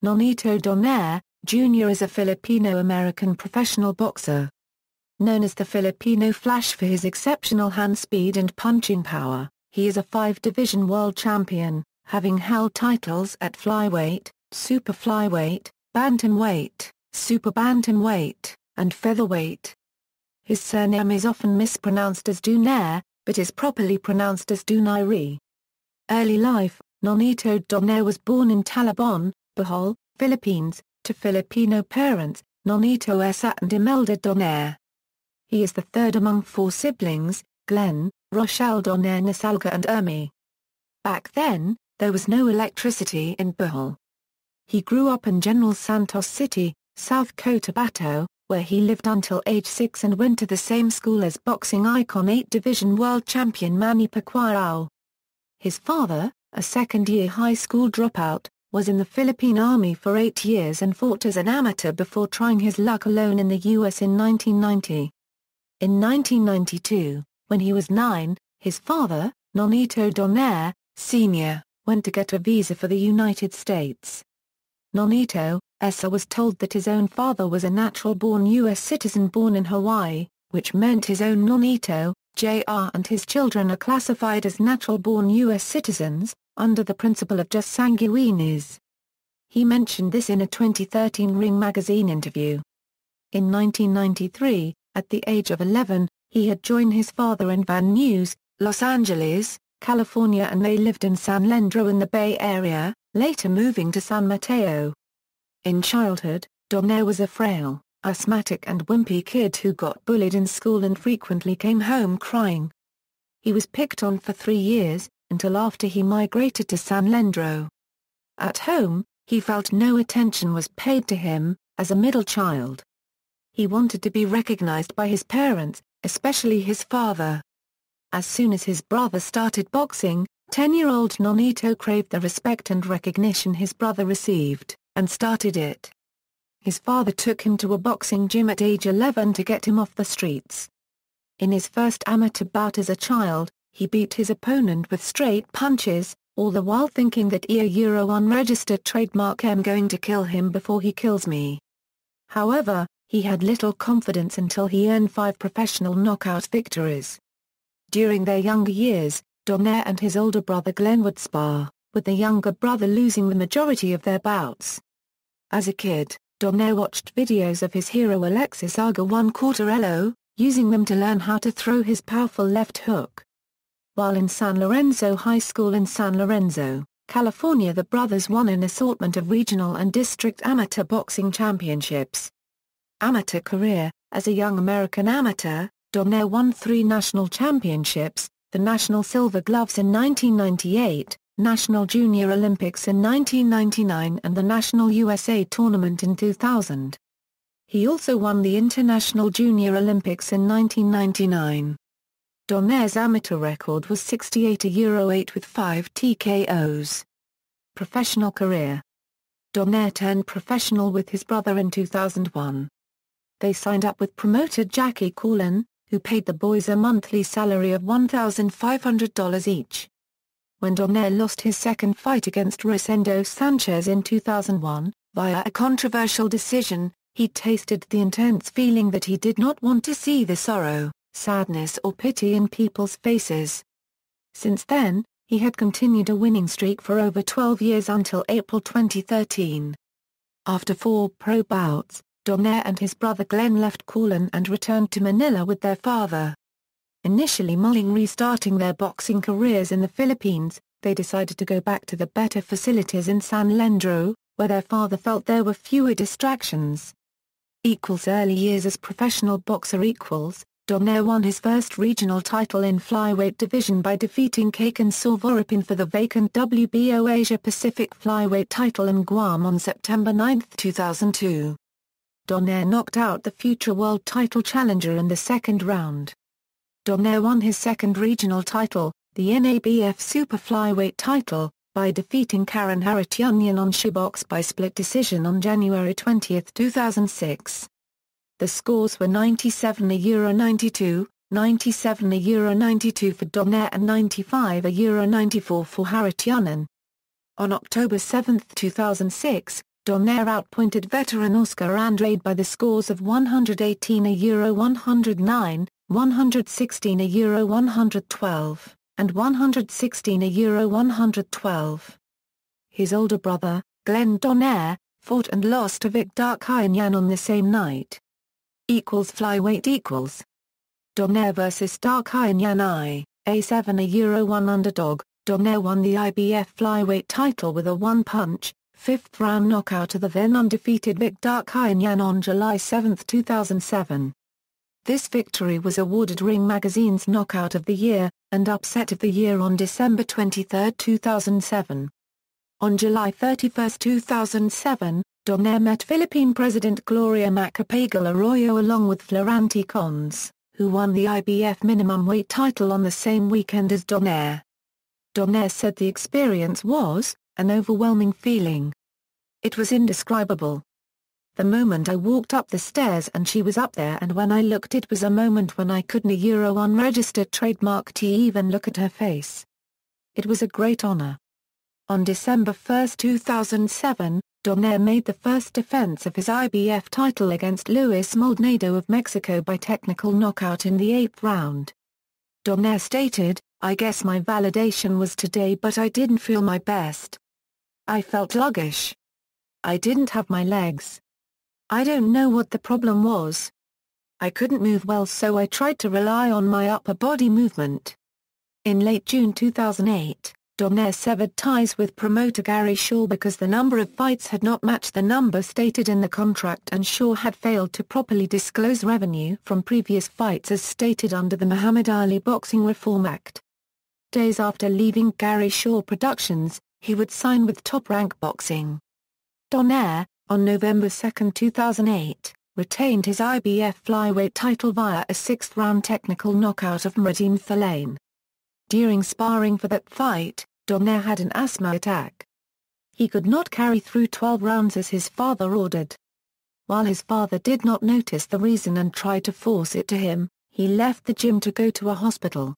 Nonito Donaire, Jr. is a Filipino American professional boxer. Known as the Filipino Flash for his exceptional hand speed and punching power, he is a 5-division world champion, having held titles at flyweight, super flyweight, bantamweight, super bantamweight, and featherweight. His surname is often mispronounced as do-nayr, but is properly pronounced as do-nigh-reh. Early life: Nonito Donaire was born in Talabon, Bohol, Philippines, to Filipino parents, Nonito Esa and Imelda Donaire. He is the third among 4 siblings, Glenn, Rochelle Donaire Nasalga and Ermi. Back then, there was no electricity in Bohol. He grew up in General Santos City, South Cotabato, where he lived until age 6 and went to the same school as boxing icon 8-division world champion Manny Pacquiao. His father, a second-year high school dropout, was in the Philippine Army for 8 years and fought as an amateur before trying his luck alone in the U.S. in 1990. In 1992, when he was 9, his father, Nonito Donaire, Sr., went to get a visa for the United States. Nonito Esa was told that his own father was a natural-born U.S. citizen born in Hawaii, which meant his own Nonito, Jr. and his children are classified as natural-born U.S. citizens, under the principle of jus sanguinis. He mentioned this in a 2013 Ring magazine interview. In 1993, at the age of 11, he had joined his father in Van Nuys, Los Angeles, California, and they lived in San Leandro in the Bay Area, later moving to San Mateo. In childhood, Donaire was a frail, asthmatic and wimpy kid who got bullied in school and frequently came home crying. He was picked on for 3 years, until after he migrated to San Leandro. At home, he felt no attention was paid to him, as a middle child. He wanted to be recognized by his parents, especially his father. As soon as his brother started boxing, 10-year-old Nonito craved the respect and recognition his brother received, and started it. His father took him to a boxing gym at age 11 to get him off the streets. In his first amateur bout as a child, he beat his opponent with straight punches, all the while thinking that unregistered trademark "I'm going to kill him before he kills me." However, he had little confidence until he earned 5 professional knockout victories. During their younger years, Donaire and his older brother Glenn would spar, with the younger brother losing the majority of their bouts. As a kid, Donaire watched videos of his hero Alexis Aga Cuartello, using them to learn how to throw his powerful left hook. While in San Lorenzo High School in San Lorenzo, California, the brothers won an assortment of regional and district amateur boxing championships. Amateur career: as a young American amateur, Donaire won 3 national championships, the National Silver Gloves in 1998, National Junior Olympics in 1999 and the National USA Tournament in 2000. He also won the International Junior Olympics in 1999. Donaire's amateur record was 68-8 with 5 TKOs. Professional career: Donaire turned professional with his brother in 2001. They signed up with promoter Jackie Coolin, who paid the boys a monthly salary of $1,500 each. When Donaire lost his second fight against Rosendo Sanchez in 2001, via a controversial decision, he tasted the intense feeling that he did not want to see the sorrow, sadness or pity in people's faces. Since then, he had continued a winning streak for over 12 years until April 2013. After 4 pro bouts, Donaire and his brother Glenn left Coolin and returned to Manila with their father. Initially mulling restarting their boxing careers in the Philippines, they decided to go back to the better facilities in San Leandro, where their father felt there were fewer distractions. Early years as professional boxer: Donaire won his first regional title in flyweight division by defeating Kakan Sorvoripin for the vacant WBO Asia Pacific flyweight title in Guam on September 9, 2002. Donaire knocked out the future world title challenger in the second round. Donaire won his second regional title, the NABF Super Flyweight title, by defeating Karen Harutyunyan on Shoebox by split decision on January 20, 2006. The scores were 97-92, 97-92 for Donaire and 95-94 for Harutyunyan. On October 7, 2006, Donaire outpointed veteran Oscar Andrade by the scores of 118-109, 116-112, and 116-112. His older brother, Glenn Donaire, fought and lost to Vic Darkhyunyan on the same night. Flyweight Donaire vs Darkhyunyan A7-1 underdog. Donaire won the IBF flyweight title with a one-punch, fifth-round knockout of the then-undefeated Vic Darkhyunyan on July 7, 2007. This victory was awarded Ring Magazine's Knockout of the Year, and Upset of the Year on December 23, 2007. On July 31, 2007, Donaire met Philippine President Gloria Macapagal Arroyo along with Florante Cons, who won the IBF minimum weight title on the same weekend as Donaire. Donaire said the experience was an overwhelming feeling. It was indescribable. The moment I walked up the stairs and she was up there, and when I looked, it was a moment when I couldn't unregistered trademark to even look at her face. It was a great honor. On December 1, 2007, Donaire made the first defense of his IBF title against Luis Maldonado of Mexico by technical knockout in the 8th round. Donaire stated, "I guess my validation was today, but I didn't feel my best. I felt sluggish. I didn't have my legs. I don't know what the problem was. I couldn't move well, so I tried to rely on my upper body movement." In late June 2008, Donaire severed ties with promoter Gary Shaw because the number of fights had not matched the number stated in the contract, and Shaw had failed to properly disclose revenue from previous fights as stated under the Muhammad Ali Boxing Reform Act. Days after leaving Gary Shaw Productions, he would sign with Top Rank Boxing. Donaire, on November 2, 2008, retained his IBF flyweight title via a 6th-round technical knockout of Mradim Thalane. During sparring for that fight, Donaire had an asthma attack. He could not carry through 12 rounds as his father ordered. While his father did not notice the reason and tried to force it to him, he left the gym to go to a hospital.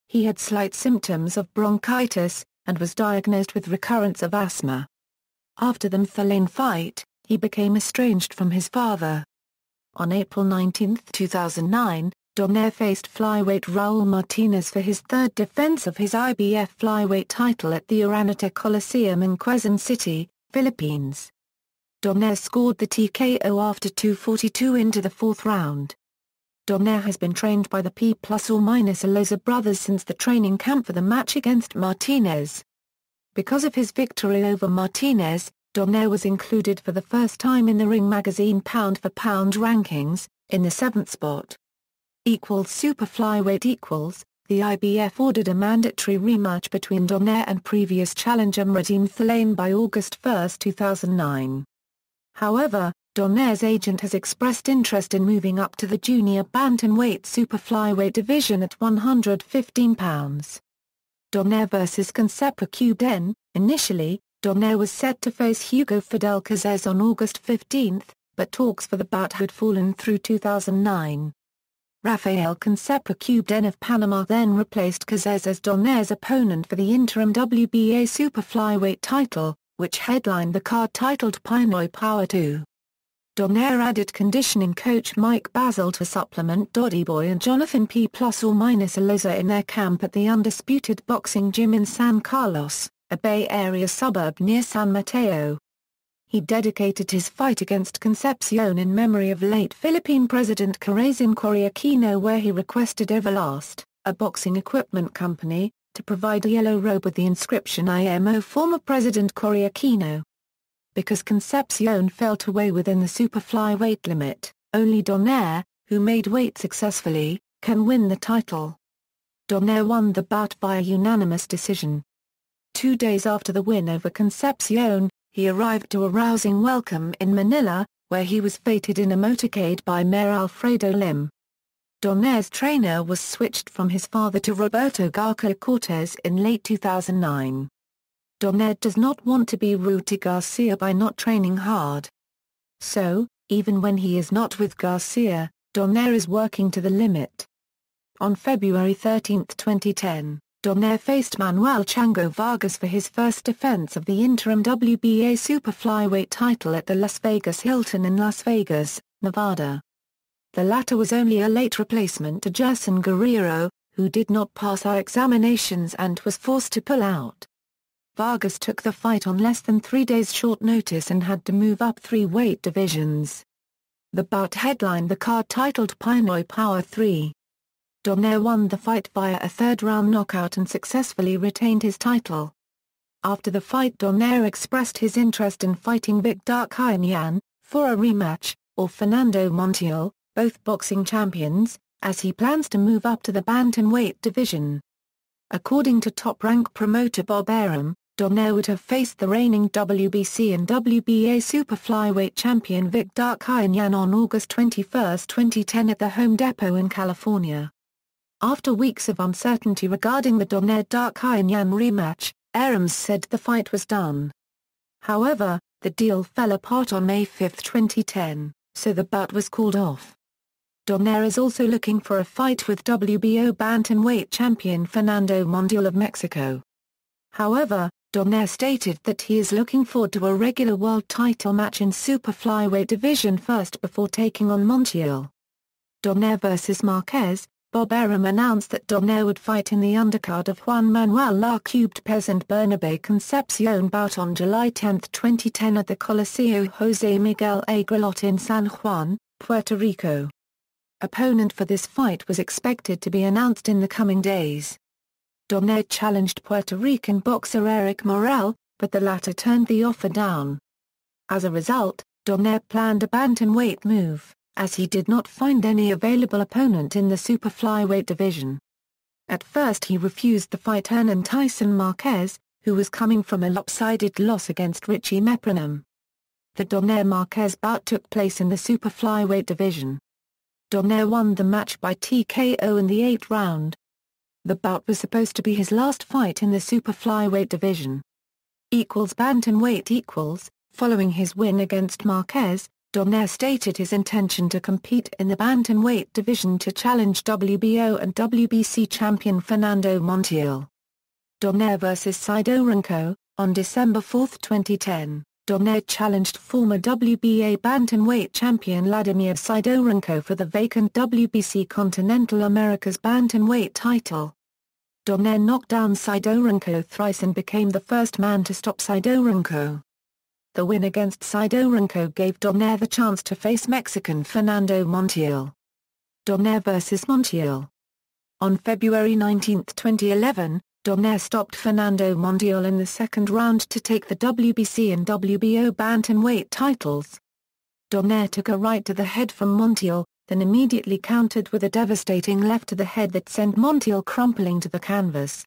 He had slight symptoms of bronchitis, and was diagnosed with recurrence of asthma. After the Thalane fight, he became estranged from his father. On April 19, 2009, Donaire faced flyweight Raul Martinez for his third defense of his IBF flyweight title at the Araneta Coliseum in Quezon City, Philippines. Donaire scored the TKO after 2:42 into the 4th round. Donaire has been trained by the P+or-Aloza brothers since the training camp for the match against Martinez. Because of his victory over Martinez, Donaire was included for the first time in the Ring Magazine pound-for-pound rankings, in the 7th spot. Super flyweight The IBF ordered a mandatory rematch between Donaire and previous challenger Mradim Thalane by August 1, 2009. However, Donaire's agent has expressed interest in moving up to the junior bantamweight super flyweight division at 115 pounds. Donaire vs Concepcion. Initially, Donaire was set to face Hugo Fidel Cazares on August 15, but talks for the bout had fallen through 2009. Rafael Concepcion of Panama then replaced Cazares as Donaire's opponent for the interim WBA super flyweight title, which headlined the card titled Pinoy Power 2. Donaire added conditioning coach Mike Basil to supplement Doddy Boy and Jonathan P+or-Aloza in their camp at the Undisputed Boxing Gym in San Carlos, a Bay Area suburb near San Mateo. He dedicated his fight against Concepcion in memory of late Philippine President Corazon Aquino, where he requested Everlast, a boxing equipment company, to provide a yellow robe with the inscription "IMO former President Aquino." Because Concepcion fell to weigh within the super flyweight limit, only Donaire, who made weight successfully, can win the title. Donaire won the bout via unanimous decision. 2 days after the win over Concepcion, he arrived to a rousing welcome in Manila, where he was feted in a motorcade by Mayor Alfredo Lim. Donaire's trainer was switched from his father to Roberto Garcia Cortez in late 2009. Donaire does not want to be rude to Garcia by not training hard. So, even when he is not with Garcia, Donaire is working to the limit. On February 13, 2010, Donaire faced Manuel Chango Vargas for his first defense of the interim WBA super flyweight title at the Las Vegas Hilton in Las Vegas, Nevada. The latter was only a late replacement to Jerson Guerrero, who did not pass our examinations and was forced to pull out. Vargas took the fight on less than 3 days' short notice and had to move up 3 weight divisions. The bout headlined the card titled Pinoy Power 3. Donaire won the fight via a third-round knockout and successfully retained his title. After the fight, Donaire expressed his interest in fighting Victor Kayanyan for a rematch, or Fernando Montiel, both boxing champions, as he plans to move up to the bantamweight division. According to top-rank promoter Bob Arum, Donaire would have faced the reigning WBC and WBA super flyweight champion Victor Kayanyan on August 21, 2010 at the Home Depot in California. After weeks of uncertainty regarding the Donaire-Kayanyan rematch, Arum said the fight was done. However, the deal fell apart on May 5, 2010, so the bout was called off. Donaire is also looking for a fight with WBO bantamweight champion Fernando Montiel of Mexico. However, Donaire stated that he is looking forward to a regular world title match in super flyweight division first before taking on Montiel. Donaire vs. Marquez. Bob Arum announced that Donaire would fight in the undercard of Juan Manuel La Cubed Pez and Bernabe Concepcion bout on July 10, 2010 at the Coliseo José Miguel Agrelot in San Juan, Puerto Rico. Opponent for this fight was expected to be announced in the coming days. Donaire challenged Puerto Rican boxer Eric Morel, but the latter turned the offer down. As a result, Donaire planned a bantamweight move, as he did not find any available opponent in the super flyweight division. At first he refused the fight Hernan Tyson Marquez, who was coming from a lopsided loss against Richie Mepronom. The Donaire-Marquez bout took place in the super flyweight division. Donaire won the match by TKO in the 8th round. The bout was supposed to be his last fight in the super flyweight division. Bantamweight. Following his win against Marquez, Donaire stated his intention to compete in the bantamweight division to challenge WBO and WBC champion Fernando Montiel. Donaire vs. Sidorenko. On December 4, 2010, Donaire challenged former WBA bantamweight champion Vladimir Sidorenko for the vacant WBC Continental Americas bantamweight title. Donaire knocked down Sidorenko thrice and became the first man to stop Sidorenko. The win against Sidorenko gave Donaire the chance to face Mexican Fernando Montiel. Donaire vs. Montiel. On February 19, 2011, Donaire stopped Fernando Montiel in the 2nd round to take the WBC and WBO bantamweight titles. Donaire took a right to the head from Montiel, then immediately countered with a devastating left to the head that sent Montiel crumpling to the canvas.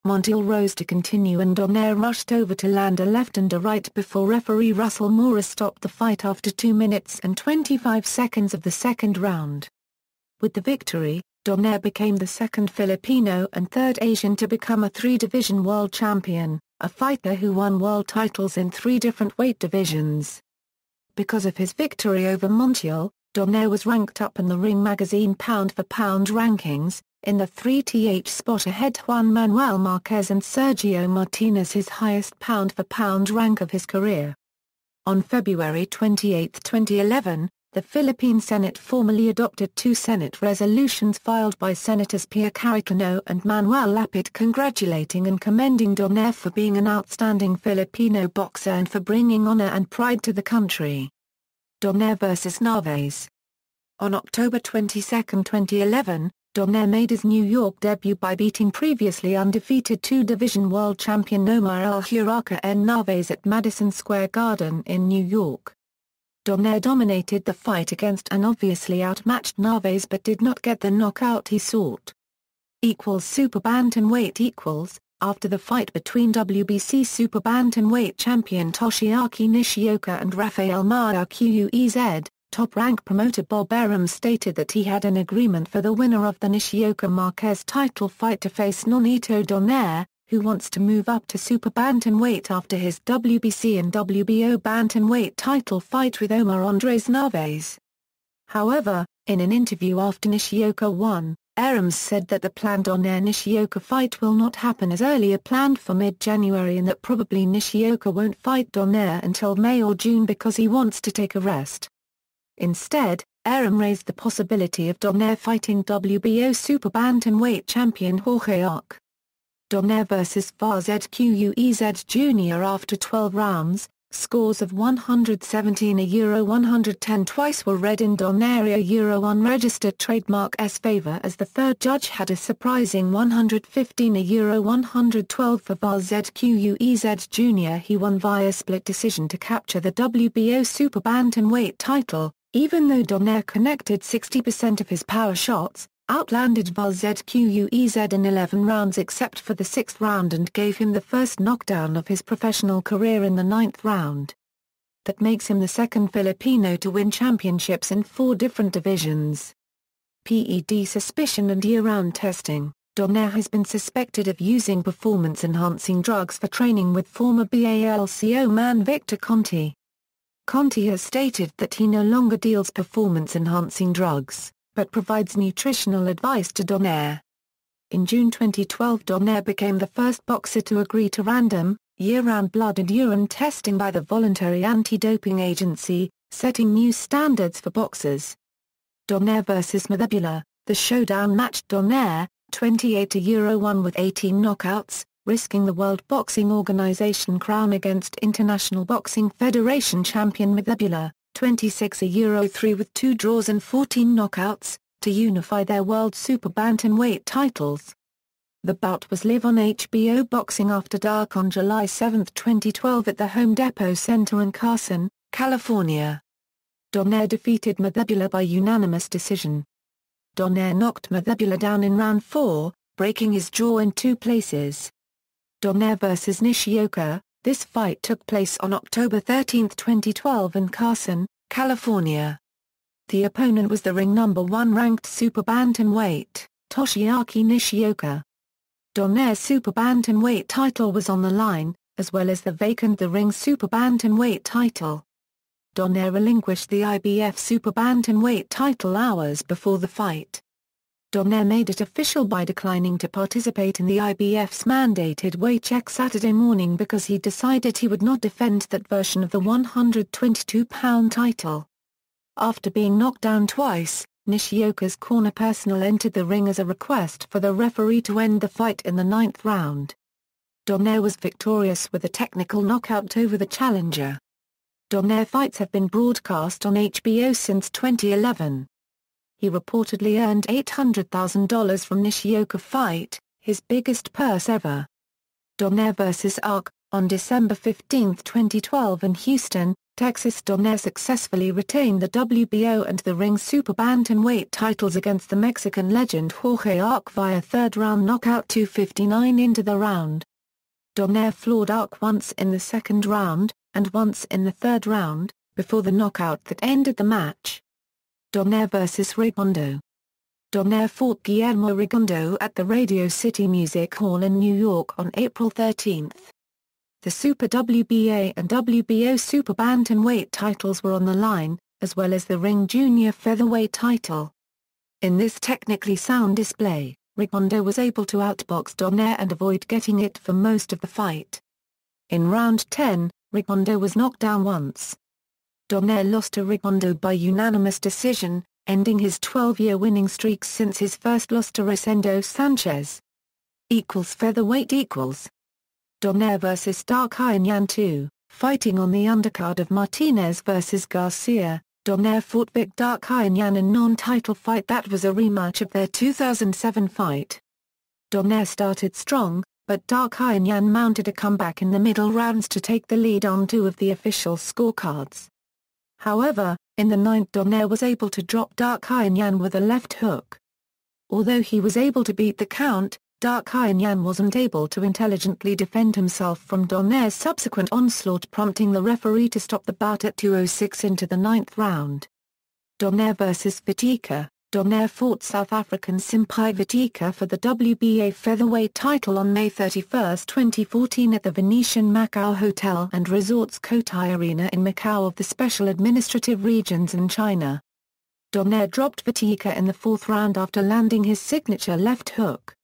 Montiel rose to continue and Donaire rushed over to land a left and a right before referee Russell Morris stopped the fight after 2 minutes and 25 seconds of the 2nd round. With the victory, Donaire became the 2nd Filipino and 3rd Asian to become a 3-division world champion, a fighter who won world titles in 3 different weight divisions. Because of his victory over Montiel, Donaire was ranked up in the Ring Magazine pound-for-pound rankings, in the 3th spot ahead Juan Manuel Marquez and Sergio Martinez, his highest pound-for-pound rank of his career. On February 28, 2011, the Philippine Senate formally adopted 2 Senate resolutions filed by Senators Pia Cayetano and Manuel Lapid congratulating and commending Donaire for being an outstanding Filipino boxer and for bringing honor and pride to the country. Donaire vs. Narvaez. On October 22, 2011, Donaire made his New York debut by beating previously undefeated 2-division world champion Omar El Huraka N. Narvaez at Madison Square Garden in New York. Donaire dominated the fight against an obviously outmatched Narvaez but did not get the knockout he sought. Super bantamweight. After the fight between WBC super bantamweight champion Toshiaki Nishioka and Rafael Marquez, top-rank promoter Bob Arum stated that he had an agreement for the winner of the Nishioka-Marquez title fight to face Nonito Donaire, who wants to move up to super bantamweight after his WBC and WBO bantamweight title fight with Omar Andres Narvaez. However, in an interview after Nishioka won, Abrams said that the planned Donaire-Nishioka fight will not happen as earlier planned for mid-January and that probably Nishioka won't fight Donaire until May or June because he wants to take a rest. Instead, Abrams raised the possibility of Donaire fighting WBO super bantamweight champion Jorge Arce. Donaire vs Farzedquez Jr. After 12 rounds, scores of 117-110 twice were read in Donaire unregistered trademark's favor as the third judge had a surprising 115-112 for Farzedquez Jr. He won via split decision to capture the WBO super bantamweight title, even though Donaire connected 60% of his power shots, outlanded Farzedquez in 11 rounds except for the 6th round and gave him the first knockdown of his professional career in the 9th round. That makes him the second Filipino to win championships in 4 different divisions. PED suspicion and year-round testing. Donaire has been suspected of using performance-enhancing drugs for training with former BALCO man Victor Conti. Conti has stated that he no longer deals performance-enhancing drugs, but provides nutritional advice to Donaire. In June 2012, Donaire became the first boxer to agree to random, year-round blood and urine testing by the Voluntary Anti-Doping Agency, setting new standards for boxers. Donaire vs Mathebula, the showdown matched Donaire, 28-1 with 18 knockouts, risking the World Boxing Organization crown against International Boxing Federation champion Mathebula, 26-3 with 2 draws and 14 knockouts, to unify their World Super Bantamweight titles. The bout was live on HBO Boxing After Dark on July 7, 2012 at the Home Depot Center in Carson, California. Donaire defeated Mathebula by unanimous decision. Donaire knocked Mathebula down in round 4, breaking his jaw in 2 places. Donaire vs Nishioka. This fight took place on October 13, 2012 in Carson, California. The opponent was the ring number 1 ranked super bantamweight, Toshiaki Nishioka. Donaire's super bantamweight title was on the line, as well as the vacant The Ring super bantamweight title. Donaire relinquished the IBF super bantamweight title hours before the fight. Donaire made it official by declining to participate in the IBF's mandated weight check Saturday morning because he decided he would not defend that version of the 122-pound title. After being knocked down twice, Nishioka's corner personnel entered the ring as a request for the referee to end the fight in the 9th round. Donaire was victorious with a technical knockout over the challenger. Donaire fights have been broadcast on HBO since 2011. He reportedly earned $800,000 from Nishioka fight, his biggest purse ever. Donaire vs. Arce. On December 15, 2012 in Houston, Texas, Donaire successfully retained the WBO and the Ring super bantamweight titles against the Mexican legend Jorge Arce via third-round knockout 2:59 into the round. Donaire floored Arce once in the 2nd round, and once in the 3rd round, before the knockout that ended the match. Donaire vs. Rigondeaux. Donaire fought Guillermo Rigondeaux at the Radio City Music Hall in New York on April 13. The Super WBA and WBO Super Bantamweight titles were on the line, as well as the Ring Junior Featherweight title. In this technically sound display, Rigondeaux was able to outbox Donaire and avoid getting hit for most of the fight. In round 10, Rigondeaux was knocked down once. Donaire lost to Rigondeaux by unanimous decision, ending his 12-year winning streak since his first loss to Rosendo Sanchez. Featherweight equals. Donaire vs. Dark Hyenyan 2, fighting on the undercard of Martinez vs. Garcia. Donaire fought Vic Dark Hyenyan in non-title fight that was a rematch of their 2007 fight. Donaire started strong, but Dark Hyenyan mounted a comeback in the middle rounds to take the lead on 2 of the official scorecards. However, in the 9th Donaire was able to drop Dark Hyenyan with a left hook. Although he was able to beat the count, Dark Hyenyan wasn't able to intelligently defend himself from Donaire's subsequent onslaught, prompting the referee to stop the bout at 2:06 into the 9th round. Donaire vs. Vitika. Donaire fought South African Simpai Vitika for the WBA featherweight title on May 31, 2014 at the Venetian Macau Hotel and Resorts Cotai Arena in Macau of the Special Administrative Regions in China. Donaire dropped Whittaker in the fourth round after landing his signature left hook.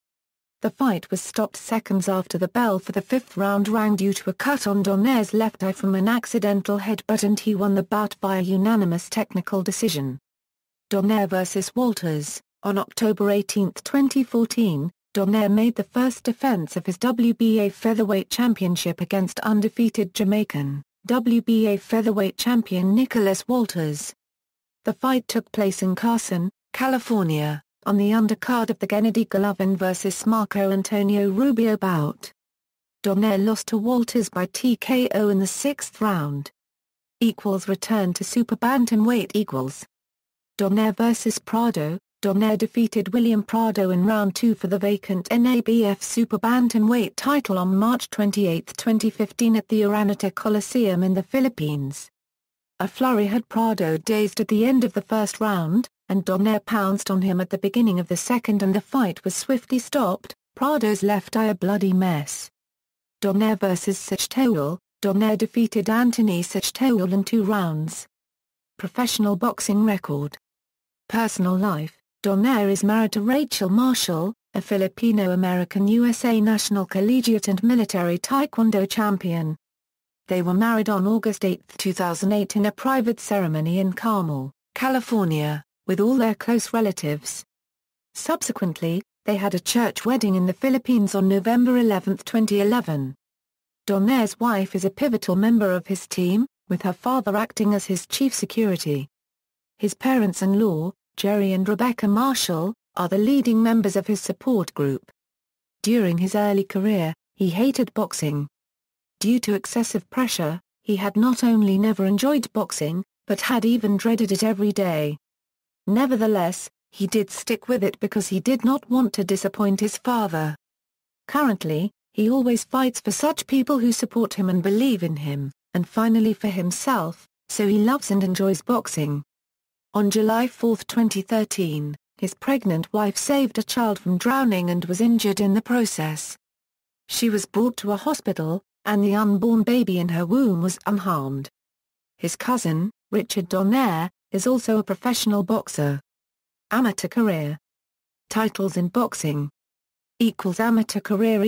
The fight was stopped seconds after the bell for the fifth round rang due to a cut on Donaire's left eye from an accidental headbutt, and he won the bout via unanimous technical decision. Donaire vs. Walters. On October 18, 2014, Donaire made the first defense of his WBA featherweight championship against undefeated Jamaican, WBA featherweight champion Nicholas Walters. The fight took place in Carson, California, on the undercard of the Gennady Golovin vs. Marco Antonio Rubio bout. Donaire lost to Walters by TKO in the sixth round. Return to super bantamweight. Donaire vs. Prado. Donaire defeated William Prado in round 2 for the vacant NABF super bantamweight title on March 28, 2015 at the Araneta Coliseum in the Philippines. A flurry had Prado dazed at the end of the first round, and Donaire pounced on him at the beginning of the second, and the fight was swiftly stopped, Prado's left eye a bloody mess. Donaire vs. Sechtoul. Donaire defeated Anthony Sechtoul in 2 rounds. Professional boxing record. Personal life. Donaire is married to Rachel Marshall, a Filipino American USA national collegiate and military taekwondo champion. They were married on August 8, 2008 in a private ceremony in Carmel, California, with all their close relatives. Subsequently, they had a church wedding in the Philippines on November 11, 2011. Donaire's wife is a pivotal member of his team, with her father acting as his chief security. His parents-in-law, Jerry and Rebecca Marshall, are the leading members of his support group. During his early career, he hated boxing. Due to excessive pressure, he had not only never enjoyed boxing, but had even dreaded it every day. Nevertheless, he did stick with it because he did not want to disappoint his father. Currently, he always fights for such people who support him and believe in him, and finally for himself, so he loves and enjoys boxing. On July 4, 2013, his pregnant wife saved a child from drowning and was injured in the process. She was brought to a hospital, and the unborn baby in her womb was unharmed. His cousin, Richard Donaire, is also a professional boxer. Amateur career. Titles in boxing. Amateur career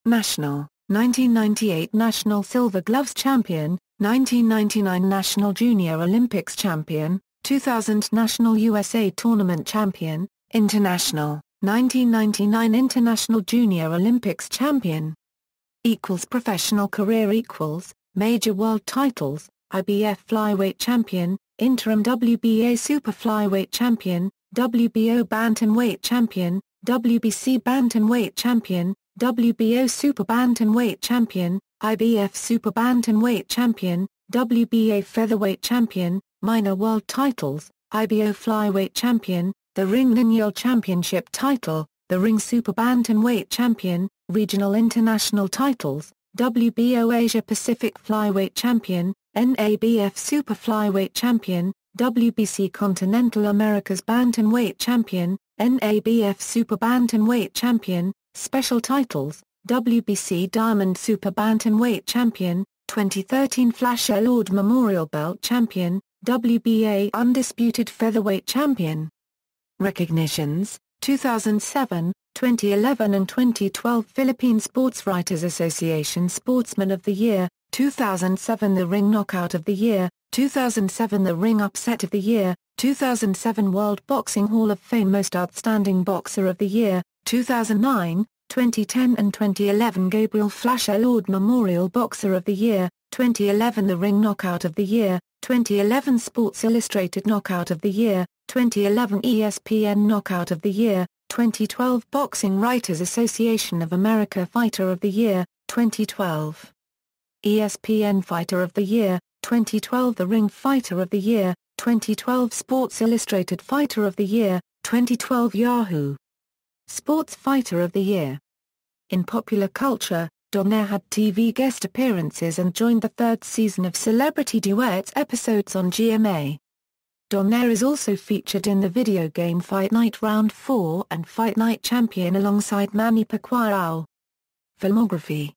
National, 1998 National Silver Gloves Champion, 1999 National Junior Olympics Champion, 2000 National USA Tournament Champion, International, 1999 International Junior Olympics Champion. Professional career Major World Titles, IBF Flyweight Champion, Interim WBA Super Flyweight Champion, WBO Bantamweight Champion, WBC Bantamweight Champion, WBO Super Bantamweight Champion, IBF Super Bantamweight Champion, WBA Featherweight Champion, Minor World Titles, IBO Flyweight Champion, the Ring Lineal Championship Title, the Ring Super Bantamweight Champion, Regional International Titles, WBO Asia Pacific Flyweight Champion, NABF Super Flyweight Champion, WBC Continental Americas Bantamweight Champion, NABF Super Bantamweight Champion, Special Titles, WBC Diamond Super Bantamweight Champion, 2013 Flash Award Memorial Belt Champion, WBA Undisputed Featherweight Champion. Recognitions, 2007, 2011 and 2012 Philippine Sports Writers Association Sportsman of the Year, 2007 The Ring Knockout of the Year, 2007 The Ring Upset of the Year, 2007 World Boxing Hall of Fame Most Outstanding Boxer of the Year, 2009, 2010 and 2011 Gabriel Flash Award Memorial Boxer of the Year, 2011 The Ring Knockout of the Year, 2011 Sports Illustrated Knockout of the Year, 2011 ESPN Knockout of the Year, 2012 Boxing Writers Association of America Fighter of the Year, 2012 ESPN Fighter of the Year, 2012 The Ring Fighter of the Year, 2012 Sports Illustrated Fighter of the Year, 2012 Yahoo! Sports Fighter of the Year. In popular culture, Donaire had TV guest appearances and joined the third season of Celebrity Duets episodes on GMA. Donaire is also featured in the video game Fight Night Round 4 and Fight Night Champion alongside Manny Pacquiao. Filmography.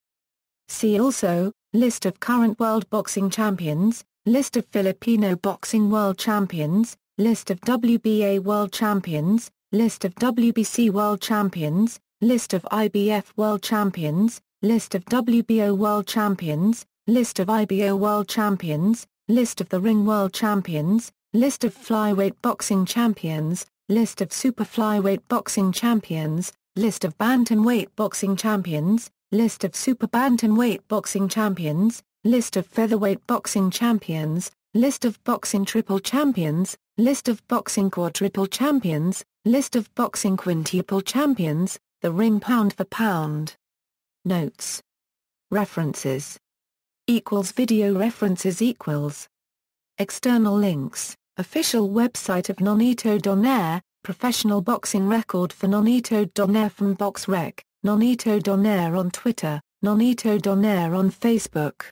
See also, List of current world boxing champions, List of Filipino boxing world champions, List of WBA World Champions, List of WBC World Champions, List of IBF World Champions, List of WBO World Champions, List of IBO World Champions, List of the Ring World Champions, List of Flyweight Boxing Champions, List of Super Flyweight Boxing Champions, List of Bantamweight Boxing Champions, List of Super Bantamweight Boxing Champions, List of Featherweight Boxing Champions, List of Boxing Triple Champions, List of Boxing Quadruple Champions, List of Boxing Quintuple Champions, The Ring Pound for Pound. Notes. References. Video references equals. External links. Official website of Nonito Donaire, professional boxing record for Nonito Donaire from BoxRec, Nonito Donaire on Twitter, Nonito Donaire on Facebook.